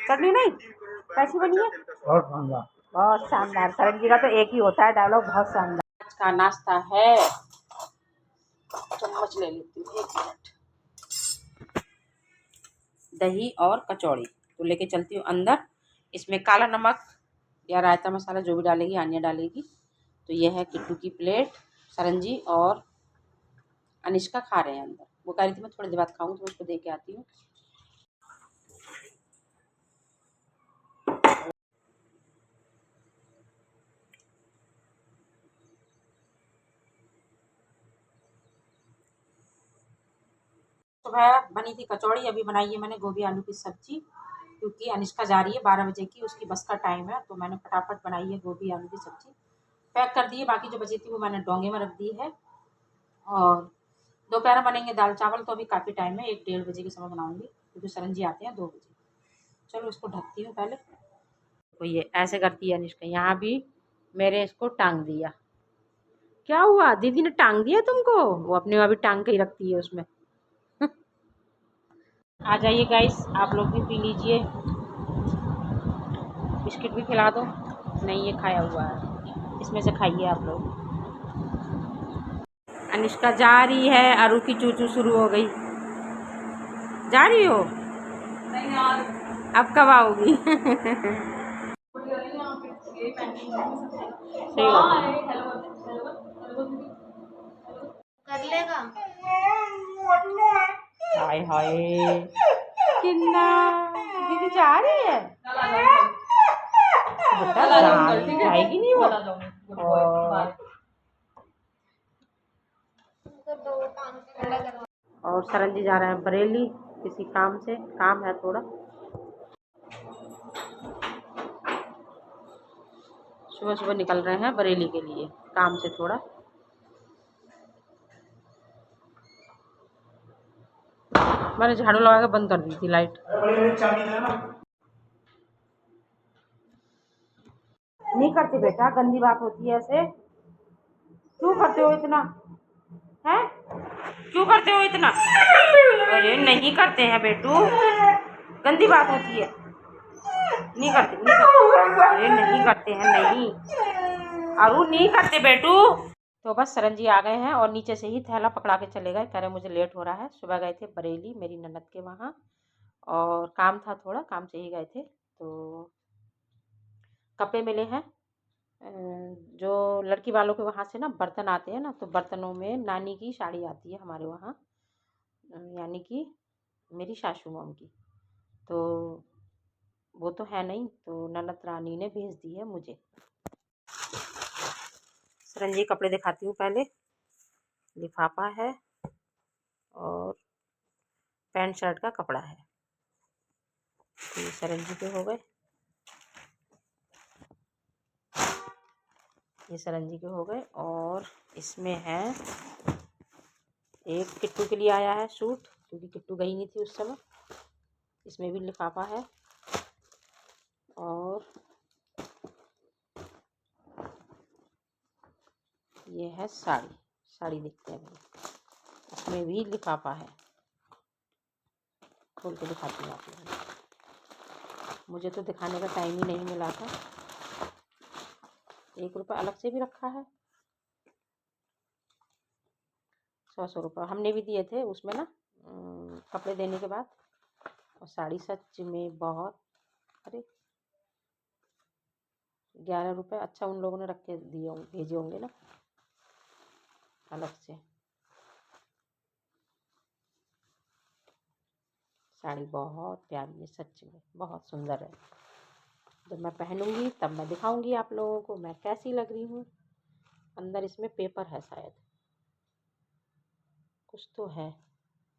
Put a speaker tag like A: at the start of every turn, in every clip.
A: चटनी नहीं कैसी बनी है?
B: बहुत शानदार,
A: बहुत शानदार। सरन जी का तो एक ही होता है डायलॉग, बहुत शानदार। आज का नाश्ता है, चम्मच ले लेती हूँ, 1 मिनट। दही और कचौड़ी तो लेके चलती हूँ अंदर। इसमें काला नमक या रायता मसाला जो भी डालेगी आनिया डालेगी। तो यह है किट्टू की प्लेट। सरन जी और अनिष्का खा रहे हैं अंदर। वो कह रही थी मैं थोड़ी देर बाद खाऊँ, तो उसको दे के आती हूँ। सुबह बनी थी कचौड़ी, अभी बनाई है मैंने गोभी आलू की सब्जी, क्योंकि अनिष्का जा रही है 12 बजे की, उसकी बस का टाइम है। तो मैंने फटाफट बनाई है गोभी आलू की सब्जी, पैक कर दी है। बाकी जो बची थी वो मैंने डोंगे में रख दी है। और दोपहर बनेंगे दाल चावल, तो अभी काफ़ी टाइम है, 1-1:30 बजे के समय बनाऊंगी, क्योंकि सरन जी आते हैं 2 बजे। चलो इसको ढकती हूँ पहले। तो ये ऐसे करती है अनिष्का, यहाँ भी मेरे इसको टांग दिया। क्या हुआ, दीदी ने टांग दिया तुमको? वो अपने वहाँ भी टांग के ही रखती है उसमें। आ जाइए गाइस, आप लोग भी पी लीजिए, बिस्किट भी खिला दो। नहीं ये खाया हुआ है, इसमें से खाइए आप लोग। अनिष्का जा रही है, अरू की चूचू शुरू हो गई। जा रही हो? नहीं यार, अब कब आओगी?
C: कर लेगा।
A: हाय हाय किन्ना, दीदी जा रही है बेटा, जाएगी नहीं वो। और सरन जी जा रहे हैं बरेली किसी काम से, काम है थोड़ा। सुबह सुबह निकल रहे हैं बरेली के लिए, काम से थोड़ा। मैंने झाड़ू लगा के बंद कर दी थी लाइट। नहीं करते बेटा, गंदी बात होती है ऐसे। क्यों करते हो इतना, हैं? क्यों करते हो इतना? अरे नहीं करते हैं बेटू, गंदी बात होती है। नहीं करते, नहीं करते। अरे नहीं करते हैं, नहीं अरु नहीं करते बेटू। तो बस सरन जी आ गए हैं और नीचे से ही थैला पकड़ा के चले गए, कह रहे मुझे लेट हो रहा है। सुबह गए थे बरेली मेरी ननद के वहाँ, और काम था थोड़ा, काम से ही गए थे। तो कपड़े मिले हैं, जो लड़की वालों के वहाँ से ना बर्तन आते हैं ना, तो बर्तनों में नानी की साड़ी आती है हमारे वहाँ, यानी कि मेरी सासू माँ की। तो वो तो है नहीं, तो ननद रानी ने भेज दी है मुझे। सरन जी कपड़े दिखाती हूँ पहले। लिफाफा है और पैंट शर्ट का कपड़ा है। तो ये सरन जी के हो गए, ये सरन जी के हो गए। और इसमें है एक किट्टू के लिए आया है सूट, क्योंकि किट्टू गई नहीं थी उस समय। इसमें भी लिफाफा है। और ये है साड़ी, साड़ी दिखते हैं भाई, इसमें भी लिफाफा है। खोल के दिखाती हूँ आप लोगों को, मुझे तो दिखाने का टाइम ही नहीं मिला था। 1 रुपये अलग से भी रखा है। 100 रुपये हमने भी दिए थे उसमें ना, कपड़े देने के बाद। और साड़ी सच में बहुत, अरे 11 रुपये। अच्छा उन लोगों ने रख के दिए होंगे, भेजे होंगे ना अलग से। साड़ी बहुत प्यारी है, सच में बहुत सुंदर है। जब मैं पहनूंगी तब मैं दिखाऊंगी आप लोगों को मैं कैसी लग रही हूँ। अंदर इसमें पेपर है शायद, कुछ तो है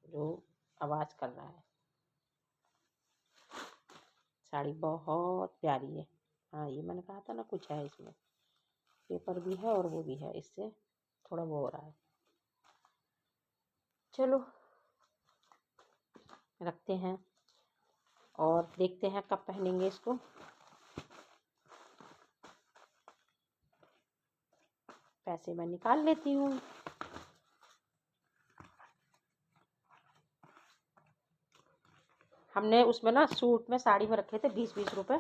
A: जो आवाज़ कर रहा है। साड़ी बहुत प्यारी है। हाँ ये मैंने कहा था ना, कुछ है इसमें, पेपर भी है और वो भी है, इससे थोड़ा वो हो रहा है। चलो रखते हैं और देखते हैं कब पहनेंगे इसको। पैसे मैं निकाल लेती हूँ। हमने उसमें ना सूट में साड़ी में रखे थे 20-20 रुपये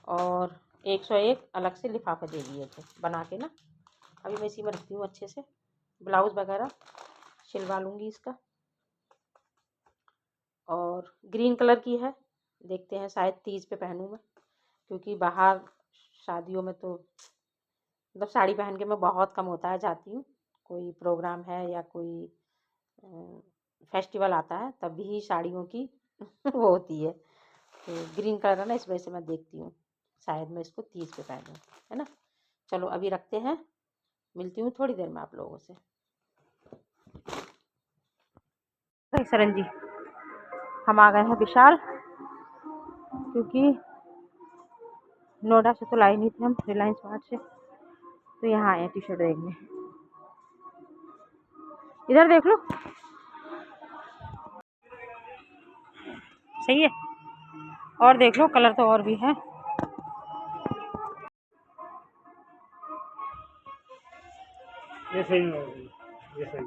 A: और 101 अलग से लिफाफे दे दिए थे बना के ना। अभी मैं इसी में रखती हूँ अच्छे से। ब्लाउज़ वगैरह सिलवा लूँगी इसका। और ग्रीन कलर की है, देखते हैं शायद तीज पे पहनूँ मैं, क्योंकि बाहर शादियों में तो मतलब साड़ी पहन के मैं बहुत कम होता है जाती हूँ। कोई प्रोग्राम है या कोई फेस्टिवल आता है तभी ही साड़ियों की वो होती है। तो ग्रीन कलर है ना, इस वजह से मैं देखती हूँ शायद मैं इसको तीज पे पहनूँ, है ना। चलो अभी रखते हैं, मिलती हूँ थोड़ी देर में आप लोगों से। सरन जी हम आ गए हैं विशाल, क्योंकि नोएडा से तो लाई नहीं थे हम, रिलायंस मार्ट से, तो यहाँ आए हैं टी शर्ट देखने। इधर देख लो, सही है। और देख लो कलर तो और भी है।
B: ये सही है, ये सही है,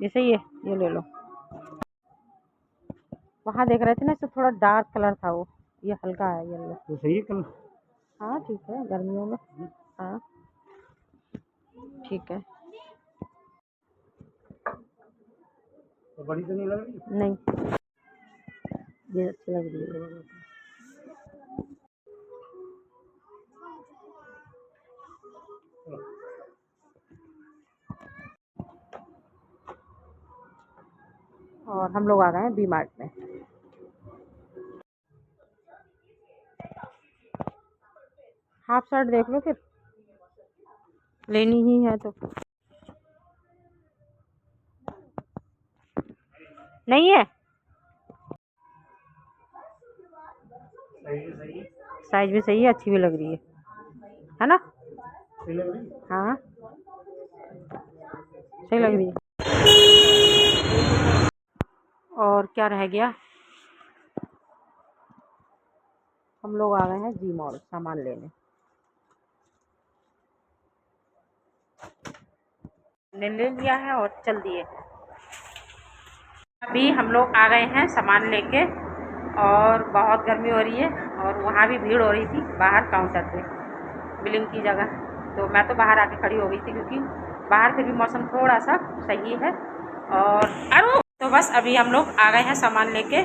A: ये सही है, ये ले लो। वहाँ देख रहे थे ना, इससे थोड़ा डार्क कलर था वो, ये हल्का है येलो।
B: तो सही है कल।
A: हाँ ठीक है, गर्मियों में हाँ ठीक है।
B: तो बड़ी तो नहीं लग रही?
A: नहीं, ये अच्छी लग रही है। और हम लोग आ गए हैं वी मार्ट में। हाफ शर्ट देख लो, फिर लेनी ही है तो। नहीं है,
B: सही है, सही है,
A: साइज भी सही है, अच्छी भी लग रही है ना।
B: सही लग रही है।
A: हाँ सही लग रही है। और क्या रह गया, हम लोग आ गए हैं जी मॉल सामान लेने। ले लिया है और चल दिए। अभी हम लोग आ गए हैं सामान लेके, और बहुत गर्मी हो रही है और वहाँ भी भीड़ हो रही थी बाहर काउंटर पे बिलिंग की जगह। तो मैं तो बाहर आके खड़ी हो गई थी, क्योंकि बाहर फिर भी मौसम थोड़ा सा सही है। और अरु तो बस अभी हम लोग आ गए हैं सामान लेके,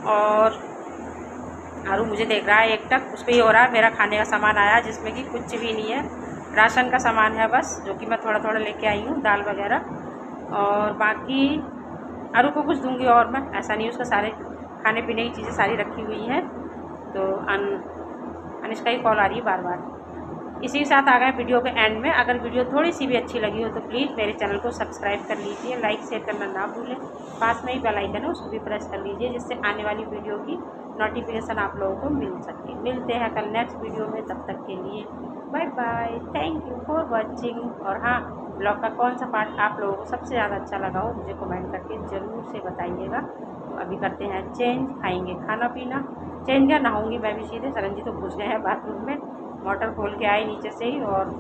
A: और अरु मुझे देख रहा है एकटक, उस पर ही हो रहा है। मेरा खाने का सामान आया जिसमें कि कुछ भी नहीं है, राशन का सामान है बस, जो कि मैं थोड़ा थोड़ा लेके आई हूँ, दाल वगैरह। और बाकी अरु को कुछ दूंगी और मैं, ऐसा नहीं, उसका सारे खाने पीने की चीज़ें सारी रखी हुई हैं। तो अनिष्का की कॉल आ रही है बार बार। इसी के साथ आ गए वीडियो के एंड में। अगर वीडियो थोड़ी सी भी अच्छी लगी हो तो प्लीज़ मेरे चैनल को सब्सक्राइब कर लीजिए, लाइक शेयर करना ना भूलें। पास में ही बेल आइकन है, उसको भी प्रेस कर लीजिए, जिससे आने वाली वीडियो की नोटिफिकेशन आप लोगों को मिल सके। मिलते हैं कल नेक्स्ट वीडियो में, तब तक के लिए bye bye, thank you for watching. और हाँ, ब्लॉग का कौन सा पार्ट आप लोगों को सबसे ज़्यादा अच्छा लगा हो मुझे कमेंट करके ज़रूर से बताइएगा। तो अभी करते हैं चेंज, खाएंगे खाना पीना। चेंज क्या, नहाऊंगी मैं भी सीधे। सरन जी तो घुस गए हैं बाथरूम में, मोटर खोल के आई नीचे से ही, और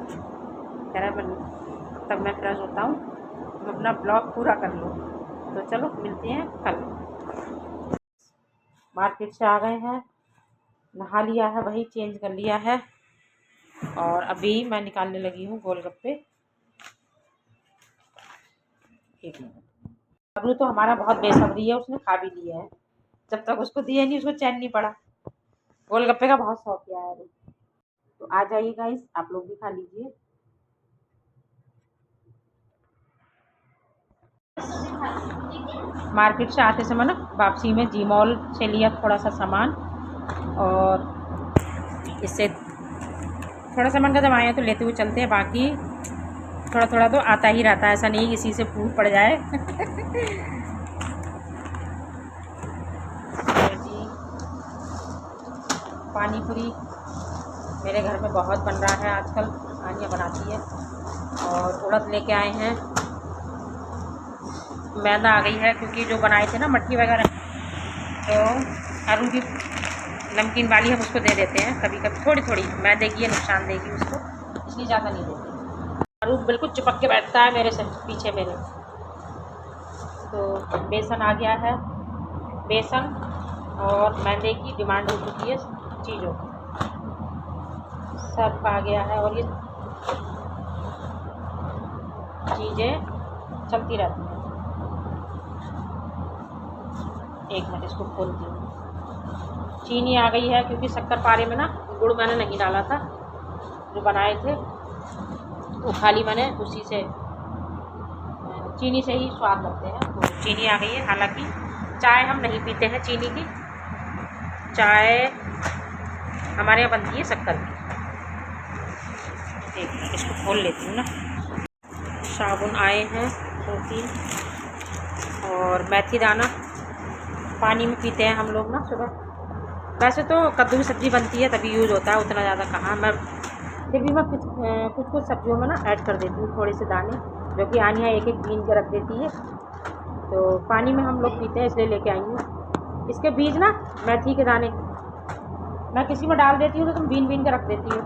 A: कह रहा है तब मैं फ्रेश होता हूँ, तुम अपना ब्लॉग पूरा कर लो। तो चलो मिलते हैं कल। मार्केट से आ गए हैं, नहा लिया है, वही चेंज कर लिया है, और अभी मैं निकालने लगी हूँ गोलगप्पे। एक मिनट। अबरू तो हमारा बहुत बेसब्री है, उसने खा भी लिया है। जब तक उसको दिया नहीं उसको चैन नहीं पड़ा। गोलगप्पे का बहुत शौक है अभी। तो आ जाइए गाइस, आप लोग भी खा लीजिए। मार्केट से आते समय ना वापसी में जी मॉल से लिया थोड़ा सा सामान, और इससे थोड़ा सामान का जब आए तो लेते हुए चलते हैं। बाकी थोड़ा थोड़ा तो आता ही रहता है, ऐसा नहीं किसी से फूट पड़ जाए। जी पानी पूरी मेरे घर में बहुत बन रहा है आजकल, आनिया बनाती है। और उड़द लेके आए हैं, मैदा आ गई है, क्योंकि जो बनाए थे ना मट्ठी वगैरह, तो अरुण की नमकीन वाली हम उसको दे देते हैं कभी कभी, थोड़ी थोड़ी मैदे की नुकसान देगी उसको, इसलिए ज़्यादा नहीं देते। अरुण बिल्कुल चिपक के बैठता है मेरे से पीछे मेरे। तो बेसन आ गया है, बेसन और मैदे की डिमांड हो चुकी है चीज़ों की। सर्फ आ गया है और ये चीज़ें चलती रहती हैं। एक मिनट इसको खोलती हूँ। चीनी आ गई है क्योंकि शक्कर पारे में ना गुड़ मैंने नहीं डाला था, जो बनाए थे वो खाली मैंने उसी से चीनी से ही स्वाद लगते हैं। तो चीनी आ गई है। हालांकि चाय हम नहीं पीते हैं चीनी की, चाय हमारे यहाँ बनती है शक्कर की। एक मिनट इसको खोल लेती हूँ ना। साबुन आए हैं 2-3 और मेथी दाना पानी में पीते हैं हम लोग ना सुबह। वैसे तो कद्दू की सब्ज़ी बनती है तभी यूज़ होता है, उतना ज़्यादा कहाँ। मैं फिर भी मैं कुछ सब्जियों में ना ऐड कर देती हूँ थोड़े से दाने, जो कि आनिया एक बीन के रख देती है। तो पानी में हम लोग पीते हैं इसलिए लेके आई हूँ। इसके बीज ना मेथी के दाने मैं किसी में डाल देती हूँ तो तुम बीन के रख देती हो।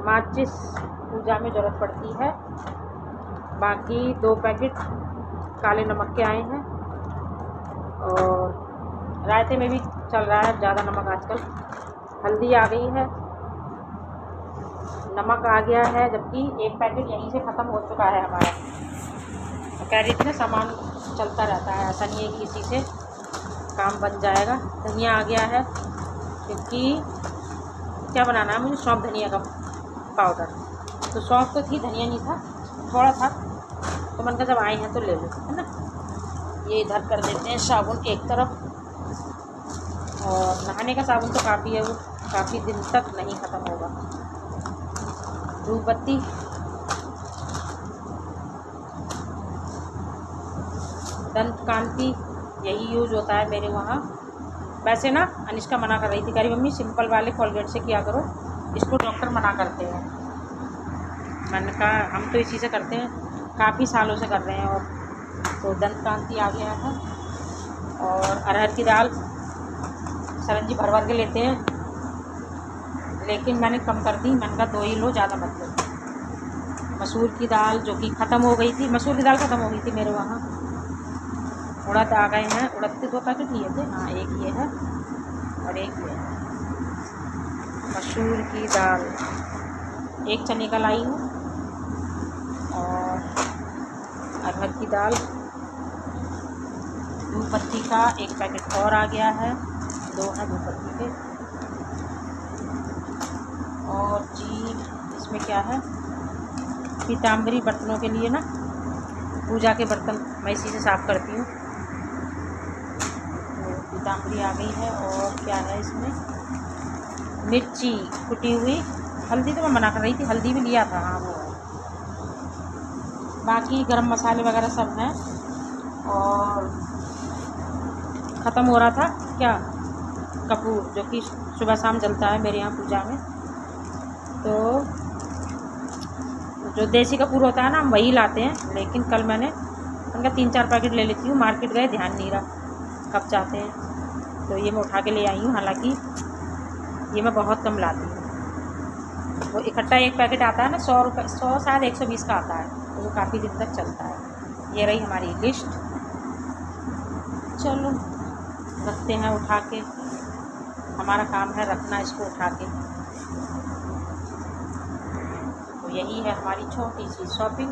A: माचिस पूजा में ज़रूरत पड़ती है। बाकी 2 पैकेट काले नमक के आए हैं और रायते में भी चल रहा है ज़्यादा नमक आजकल। हल्दी आ गई है, नमक आ गया है, जबकि 1 पैकेट यहीं से ख़त्म हो चुका है हमारा। तो कह रही थी ना सामान चलता रहता है, ऐसा नहीं है कि इसी से काम बन जाएगा। धनिया आ गया है क्योंकि क्या बनाना है मुझे, सौंफ धनिया का पाउडर। तो सौंफ तो थी, धनिया नहीं था, थोड़ा था, तो मन का जब आए हैं तो ले लो, है ना। ये इधर कर देते हैं साबुन एक तरफ। और नहाने का साबुन तो काफ़ी है, वो काफ़ी दिन तक नहीं ख़त्म होगा। धूप बत्ती, दंत कांति यही यूज़ होता है मेरे वहाँ। वैसे ना अनिष्का मना कर रही थी, कह रही मम्मी सिंपल वाले कोलगेट से किया करो, इसको डॉक्टर मना करते हैं। मैंने कहा हम तो इसी से करते हैं, काफ़ी सालों से कर रहे हैं। और तो दंत कांति आ गया है। और अरहर की दाल सरंजी भर के लेते हैं, लेकिन मैंने कम कर दी। मैंने कहा 2 ही लो, ज़्यादा मत लो। मसूर की दाल जो कि ख़त्म हो गई थी, मसूर की दाल ख़त्म हो गई थी मेरे वहाँ। उड़द आ गए हैं, उड़द के 2 पैकेट लिए थे। हाँ, एक ये है और एक ये है। मसूर की दाल 1 चने का लाई हूँ और अरहर की दाल, धूप पत्ती का 1 पैकेट और आ गया है, 2 हैं धूप पत्ती के। और जी इसमें क्या है, पीताम्बरी बर्तनों के लिए ना, पूजा के बर्तन मैं इसी से साफ़ करती हूँ। तो पीताम्बरी आ गई है। और क्या है इसमें, मिर्ची कुटी हुई। हल्दी तो मैं मना कर रही थी, हल्दी भी लिया था, हाँ वो है। बाकी गरम मसाले वगैरह सब हैं। और ख़त्म हो रहा था क्या, कपूर, जो कि सुबह शाम जलता है मेरे यहाँ पूजा में। तो जो देसी कपूर होता है ना, हम वही लाते हैं। लेकिन कल मैंने उनका 3-4 पैकेट ले लेती हूँ। मार्केट गए, ध्यान नहीं रहा कब जाते हैं, तो ये मैं उठा के ले आई हूँ। हालांकि ये मैं बहुत कम लाती हूँ। वो इकट्ठा 1 पैकेट आता है ना, 100 रुपये, 100 शायद 120 का आता है, तो वो काफ़ी दिन तक चलता है। ये रही हमारी लिस्ट। चलो रखते हैं उठा के, हमारा काम है रखना इसको उठा के। तो यही है हमारी छोटी सी शॉपिंग।